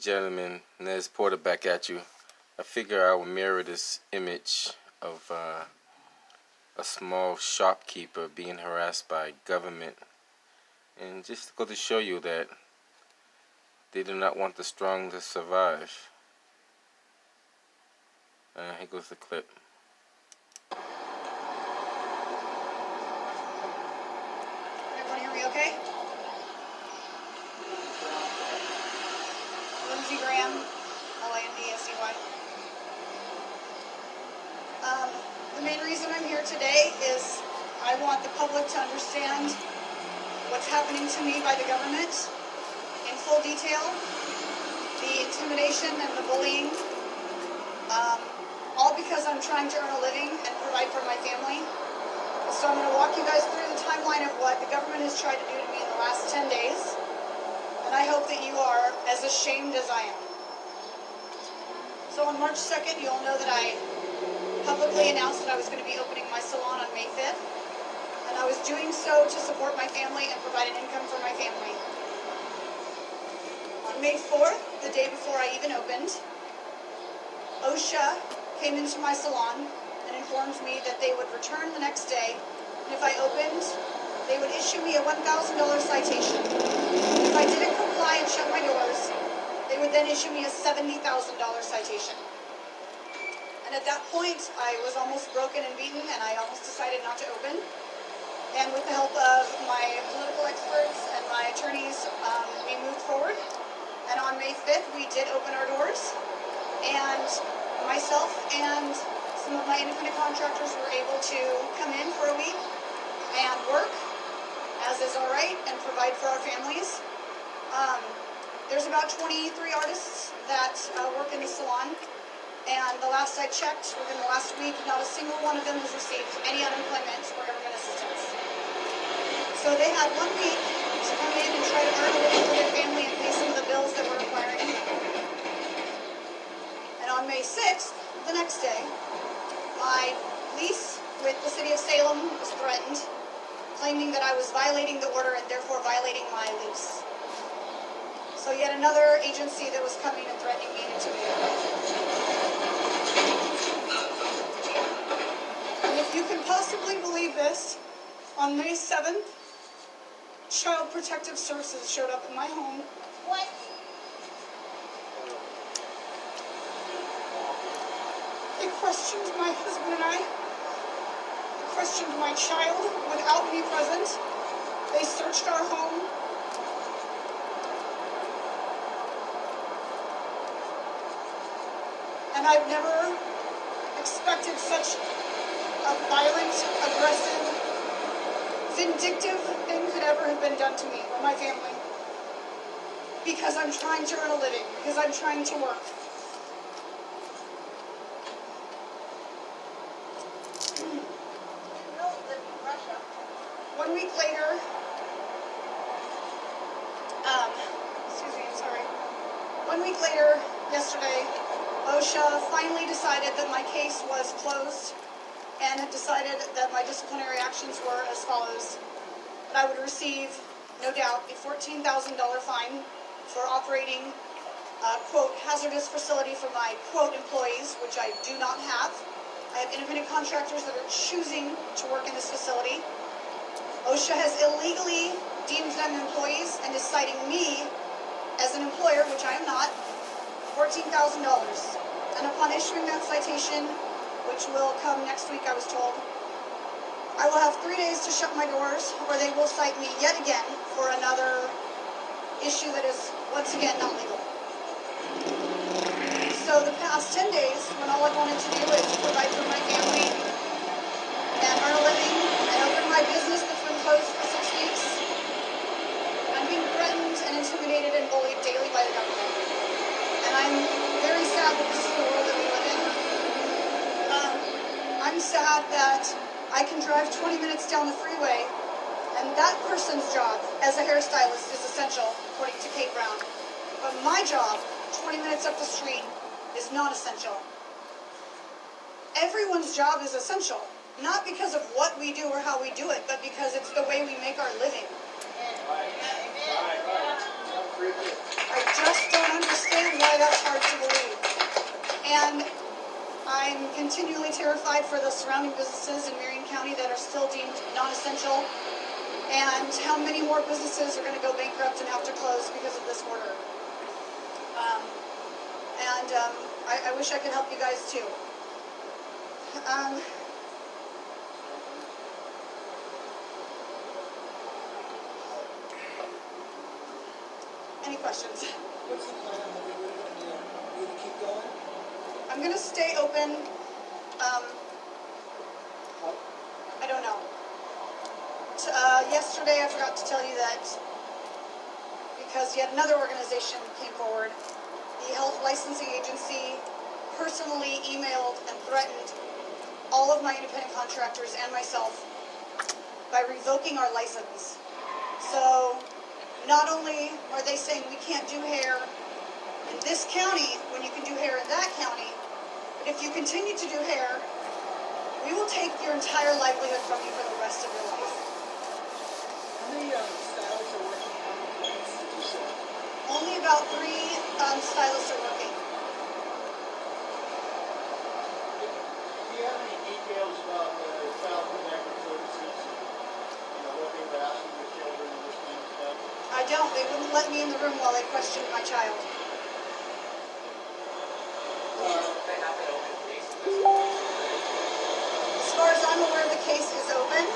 Gentlemen, Nez Porter back at you. I figure I will mirror this image of a small shopkeeper being harassed by government, and just go to show you that they do not want the strong to survive. Here goes the clip. Everyone hear me okay? Lindsey Graham, Landsey. The main reason I'm here today is I want the public to understand what's happening to me by the government in full detail, the intimidation and the bullying, all because I'm trying to earn a living and provide for my family. So I'm going to walk you guys through the timeline of what the government has tried to do to me in the last 10 days, and I hope that you are as ashamed as I am. So on March 2nd, you all know that I publicly announced that I was going to be opening my salon on May 5th, and I was doing so to support my family and provide an income for my family. On May 4th, the day before I even opened, OSHA came into my salon and informed me that they would return the next day, and if I opened, they would issue me a $1,000 citation. If I didn't comply and shut my doors, they would then issue me a $70,000 citation. And at that point, I was almost broken and beaten, and I almost decided not to open. And with the help of my political experts and my attorneys, we moved forward. And on May 5th, we did open our doors. And myself and some of my independent contractors were able to come in for a week and work, as is all right, and provide for our families. There's about 23 artists that work in the salon. And the last I checked, within the last week, not a single one of them has received any unemployment or government assistance. So they had 1 week to come in and try to earn a living for their family and pay some of the bills that were requiring. And on May 6th, the next day, my lease with the city of Salem was threatened, claiming that I was violating the order and therefore violating my lease. So yet another agency that was coming and threatening me and intimidating me. If you can possibly believe this, on May 7th, Child Protective Services showed up in my home. What? They questioned my husband and I. They questioned my child without me present. They searched our home. And I've never expected such a violent, aggressive, vindictive thing could ever have been done to me or my family. Because I'm trying to earn a living, because I'm trying to work. Russia. 1 week later, excuse me, I'm sorry. 1 week later, yesterday, OSHA finally decided that my case was closed and had decided that my disciplinary actions were as follows. That I would receive, no doubt, a $14,000 fine for operating a, quote, hazardous facility for my, quote, employees, which I do not have. I have independent contractors that are choosing to work in this facility. OSHA has illegally deemed them employees and is citing me as an employer, which I am not, $14,000. And upon issuing that citation, which will come next week, I was told, I will have 3 days to shut my doors, or they will cite me yet again for another issue that is, once again, not legal. So the past 10 days, when all I wanted to do is provide for my family and earn a living and open my business that's been closed for 6 weeks, I'm being threatened and intimidated and bullied daily by the government. And I'm very sad that this is the world that we live in. I'm sad that I can drive 20 minutes down the freeway, and that person's job as a hairstylist is essential, according to Kate Brown. But my job, 20 minutes up the street, is not essential. Everyone's job is essential, not because of what we do or how we do it, but because it's the way we make our living. I just don't understand I'm continually terrified for the surrounding businesses in Marion County that are still deemed non-essential, and how many more businesses are going to go bankrupt and have to close because of this order. I wish I could help you guys too. Any questions? What's the plan? Are we going to keep going? I'm going to stay open. I don't know. Yesterday I forgot to tell you that because yet another organization came forward. The Health Licensing Agency personally emailed and threatened all of my independent contractors and myself by revoking our license. So not only are they saying we can't do hair in this county when you can do hair in that county, but if you continue to do hair, we will take your entire livelihood from you for the rest of your life. How many stylists are working on the place, did you say? Only about 3 stylists are working. Do you have any details about the child protective services? You know, what they were asking the children and this kind of stuff? I don't. They wouldn't let me in the room while they questioned my child. As far as I'm aware, the case is open,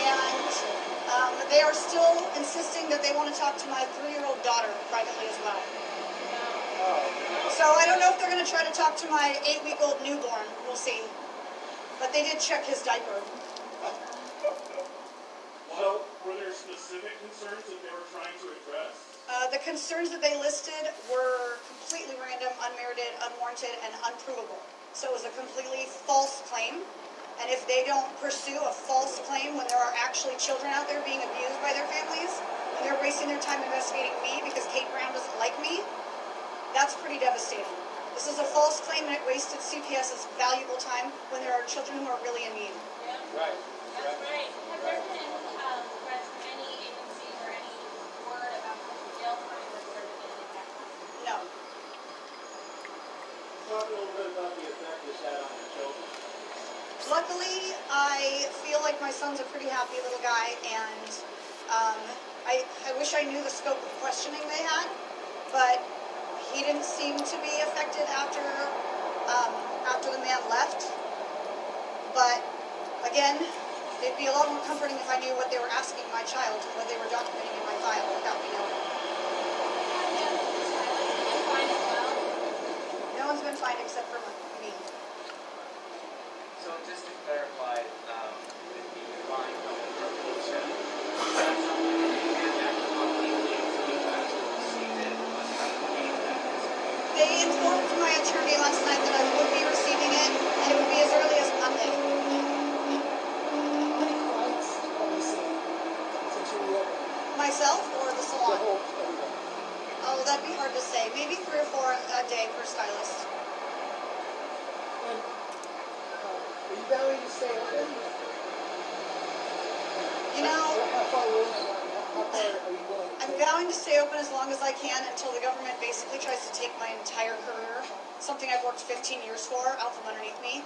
and they are still insisting that they want to talk to my 3-year-old daughter privately as well. So I don't know if they're going to try to talk to my 8-week-old newborn. We'll see. But they did check his diaper. So, were there specific concerns that they were trying to address? The concerns that they listed were completely random, unmerited, unwarranted, and unprovable. So it was a completely false claim. And if they don't pursue a false claim when there are actually children out there being abused by their families, and they're wasting their time investigating me because Kate Brown doesn't like me, that's pretty devastating. This is a false claim, and it wasted CPS's valuable time when there are children who are really in need. Right. That's right. Have there been threats from any agencies or any word about jail time that's started getting impacted? No. Talk a little bit about the effect this had on the children. Luckily, I feel like my son's a pretty happy little guy, and I wish I knew the scope of questioning they had, but he didn't seem to be affected after the man left. But again, it'd be a lot more comforting if I knew what they were asking my child and what they were documenting in my file without me knowing. No one's been fined except for me. So just to clarify, the fine coming from Lucia, that's something that you can act completely if you guys will receive it on Halloween. They informed my attorney last night that I would be receiving it, and it would be as early as Monday. How many clients have you seen since you reopened? Myself or the The salon? whole everybody. Oh, that'd be hard to say. Maybe 3 or 4 a day per stylist. And are you vowing to stay open? You know, How far are you willing to I'm take? vowing to stay open as long as I can until the government basically tries to take my entire career, something I've worked 15 years for, out from underneath me.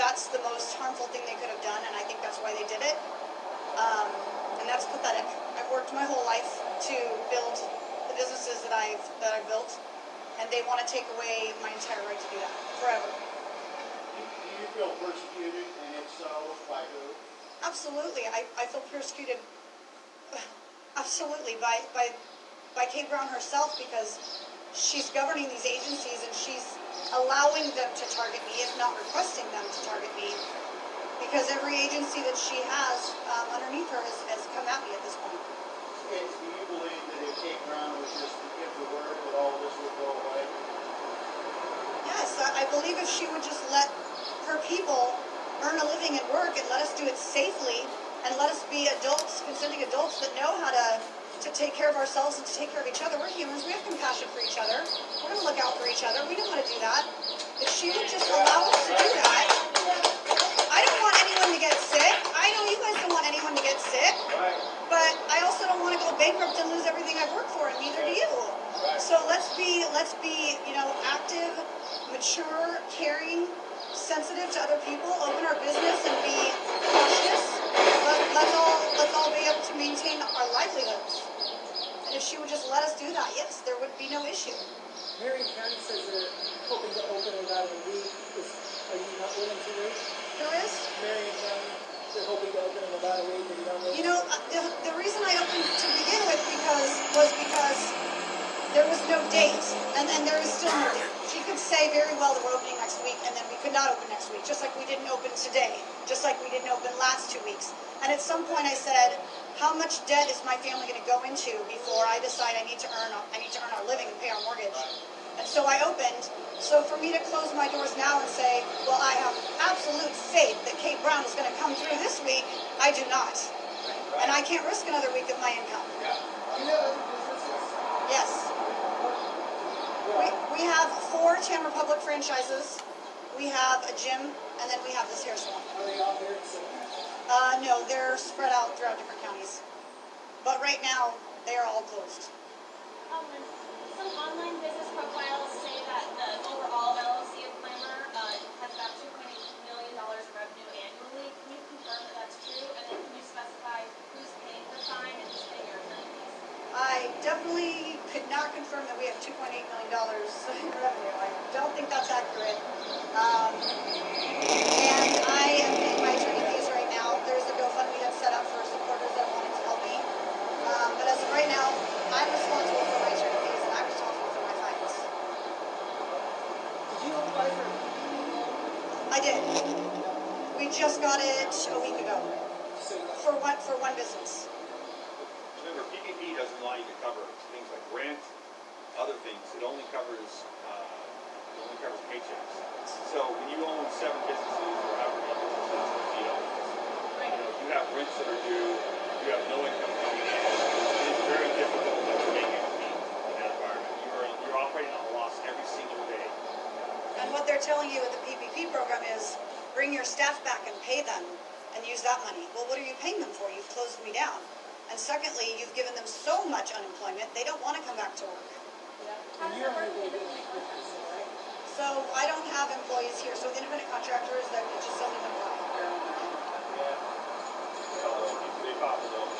That's the most harmful thing they could have done, and I think that's why they did it. And that's pathetic. I've worked my whole life to build the businesses that I've built, and they want to take away my entire right to do that forever. Do you feel persecuted, and if so, by who? Absolutely, I feel persecuted. Absolutely, by Kate Brown herself, because she's governing these agencies and she's allowing them to target me, if not requesting them to target me, because every agency that she has underneath her has come at me at this point. Okay, do you believe that if Kate Brown was just to give the word that all this would go away? Yes, I believe if she would just let her people earn a living at work and let us do it safely and let us be adults, consenting adults that know how to take care of ourselves and to take care of each other. We're humans. We have compassion for each other. We're going to look out for each other. We know how to do that. If she would just allow us to do that, I don't want anyone to get sick. I know you guys don't want anyone to get sick. Right. But I also don't want to go bankrupt and lose everything I've worked for, and neither do you. So So let's be, active, mature, caring, sensitive to other people, open our business and be cautious. Let's all be able to maintain our livelihoods. And if she would just let us do that, yes, there would be no issue. Marion County says they're hoping to open in about a week. Are you not willing to wait? There is. Marion County, they're hoping to open in about a week. Are you not willing? The reason I opened to begin with was because there was no date, and there is still no date. She could say very well that we're opening next week, and then we could not open next week, just like we didn't open today, just like we didn't open last 2 weeks. And at some point I said, how much debt is my family going to go into before I decide I need to earn our living and pay our mortgage? And so I opened. So for me to close my doors now and say, well, I have absolute faith that Kate Brown is going to come through this week, I do not. And I can't risk another week of my income. Do you have other businesses? Yes. We have 4 Tamara Public franchises. We have a gym, and then we have this hair salon. Are they all here in Salem? No, they're spread out throughout different counties. But right now, they are all closed. Some online business profiles say that the overall LLC of Clamor has about $2.8 million in revenue annually. Can you confirm that that's true? And then can you specify who's paying the fine and who's paying your attorney fees? I definitely could not confirm that we have $2.8 million in revenue. I don't think that's accurate. And I am paying my attorney fees right now. There's a GoFundMe that's set up for supporters that wanted to help me. But as of right now, I'm responsible for my attorney fees and I'm responsible for my fines. Did you apply for a PPP loan? I did. We just got it a week ago So for one business. Remember, PPP doesn't allow you to cover things like rent, other things. It only covers paychecks. So when you own 7 businesses or however many businesses, you have rents that are due, you have no income coming in. It's very difficult to make ends meet in that environment. You're operating on a loss every single day. And what they're telling you with the PPP program is bring your staff back and pay them and use that money. Well, what are you paying them for? You've closed me down. And secondly, you've given them so much unemployment, they don't want to come back to work. How And does you're that work only in going to between get companies? right? So I don't have employees here, so independent contractors that could just sell me them out. They pop it up.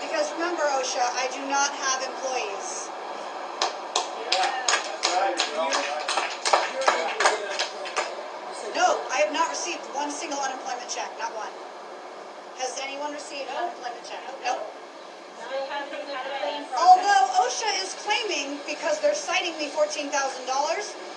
Because remember, OSHA, I do not have employees. You're able to get unemployment. You said No, I have not received one single unemployment check, not one. Has anyone received an unemployment check? Nope. Still haven't had a claim process. Although OSHA is claiming, because they're citing me $14,000,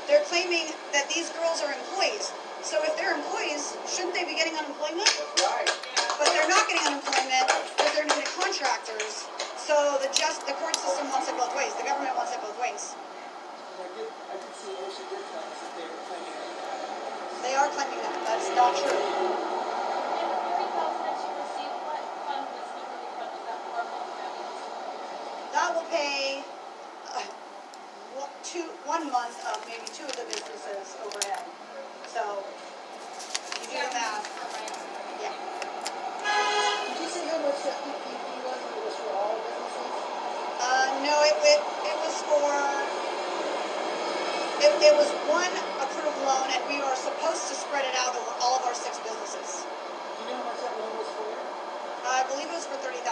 they're claiming that these girls are employees. So if they're employees, shouldn't they be getting unemployment? That's right. But they're not getting unemployment because they're independent contractors. So the court system wants it both ways. The government wants it both ways. And I did see OSHA did tell us that they were claiming that. They are claiming that. That's not true. And the $30,000 that you received, what fund was literally fund was that for? That will pay 1 month of maybe 2 of the businesses overhead. So you do the math. Yeah. Did you say how much that PPP was? It was for all businesses? No, it was for. It was one approved loan, and we are supposed to spread it out over all of our 6 businesses. Do you know how much that loan was for? I believe it was for $30,000.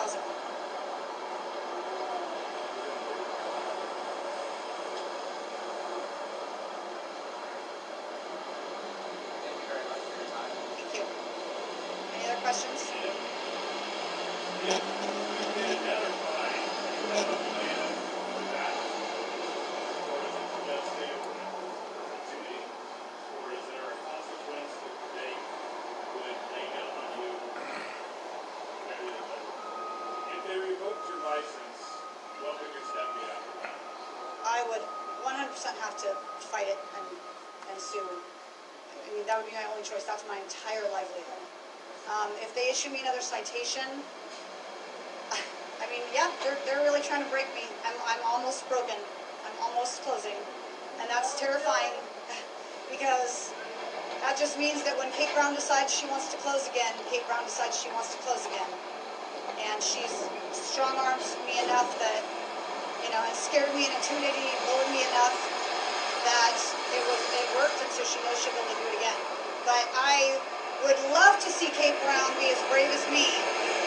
Thank you very much for your time. Thank you. Any other questions? I would 100% have to fight it and sue. I mean, that would be my only choice. That's my entire livelihood. If they issue me another citation, I mean, yeah, they're really trying to break me. I'm almost broken. I'm almost closing. And that's terrifying because that just means that when Kate Brown decides she wants to close again, Kate Brown decides she wants to close again. And she's strong-armed me enough that it scared me and intimidated me and bullied me enough that it worked, and so she knows she'll be able to do it again. But I would love to see Kate Brown be as brave as me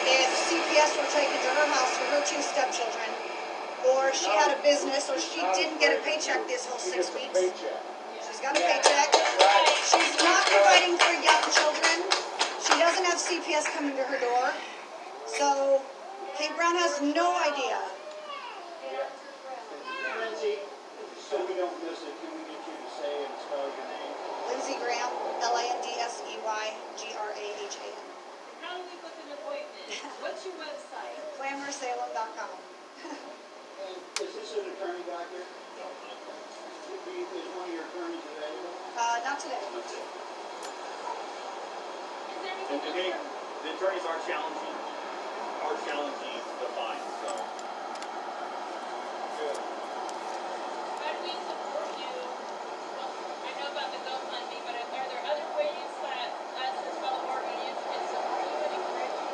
if CPS were taken to her house for her 2 stepchildren, or she had a business, or she didn't get a paycheck this whole 6 weeks. She's got a paycheck. She's not providing for young children. She doesn't have CPS coming to her door. So Kate Brown has no idea. Lindsay, so we don't miss it, can we get you to say and spell your name? Lindsey Graham, LindseyGraham. How do we book an appointment? What's your website? GlamourSalem.com. And is this an attorney back here? Is one of your attorneys available? Not today. Is there And anything today, else? the attorneys are challenging the fine, so. Good. How do we support you? Well, I know about the GoFundMe, but are there other ways that us as fellow Oregonians can support you and encourage you?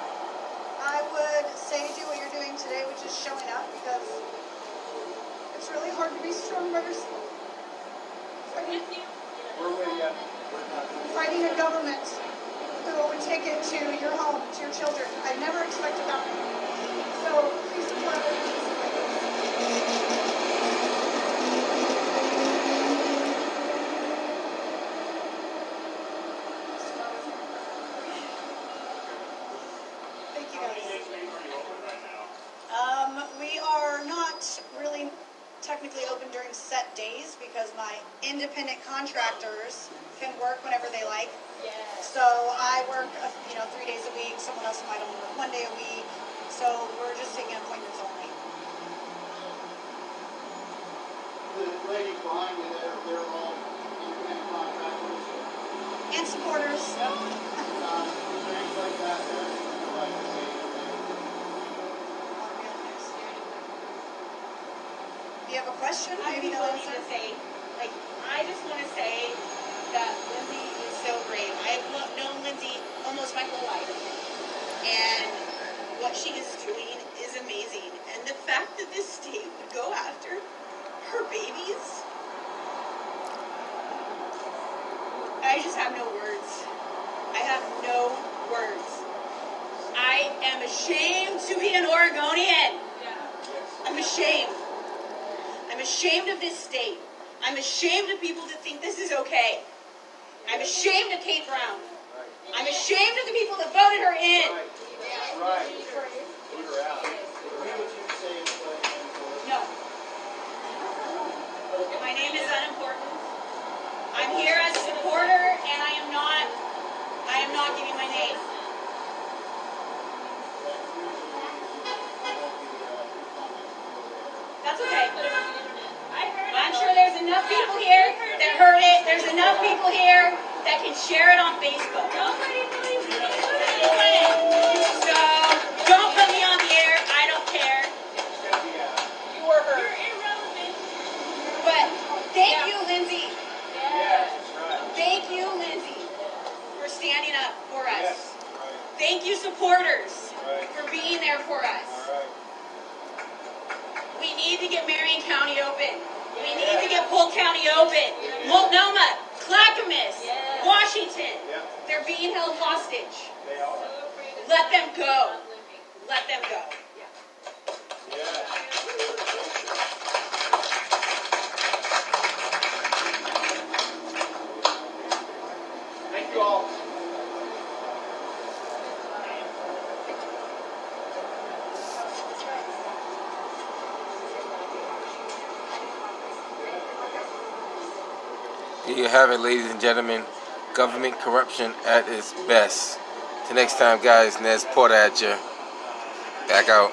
I would say do what you're doing today, which is showing up, because it's really hard to be strong by yourself. With you? We're with you. Fighting a government who would take it to your home, to your children. I never expected that. So please support organizations like this. Thank you How many guys. days are you open right now? We are not really technically open during set days because my independent contractors can work whenever they like. Yes. So I work, 3 days a week. Someone else might only work 1 day a week. So we're just taking appointments only. The ladies behind you, they're all independent contractors. And supporters. Is there anybody back there that would like to say anything? Do you have a question? I Maybe just no want answer. to say, I just want to say that Lindsay is so brave. I've known Lindsay almost my whole life, and what she is doing is amazing. And the fact that this state would go after her babies, I just have no words. I have no words. I am ashamed to be an Oregonian. Yeah. I'm ashamed. I'm ashamed of this state. I'm ashamed of people that think this is okay. I'm ashamed of Kate Brown. I'm ashamed of the people that voted her in. Right. Put her out. We would you say anybody before? No. My name is unimportant. I'm here as a supporter, and I am not giving my name. That's okay. I'm sure there's enough people here that heard it. There's enough people here that can share it on Facebook. So don't put me on the air. I don't care. You were heard. You're irrelevant. But thank you, Lindsay. Yes. Thank you, Lindsay, for standing up for us. Yes, right, Thank you, supporters, right, for being there for us. all right. We need to get Marion County open. We need to get Polk County open. Multnomah, Clackamas, Washington. Yep, They're being held hostage. they are. So afraid of Let them go. not living. Let them go. Yeah. Thank you all. There you have it, ladies and gentlemen. Government corruption at its best. Till next time, guys. Nez Porter at you. Back out.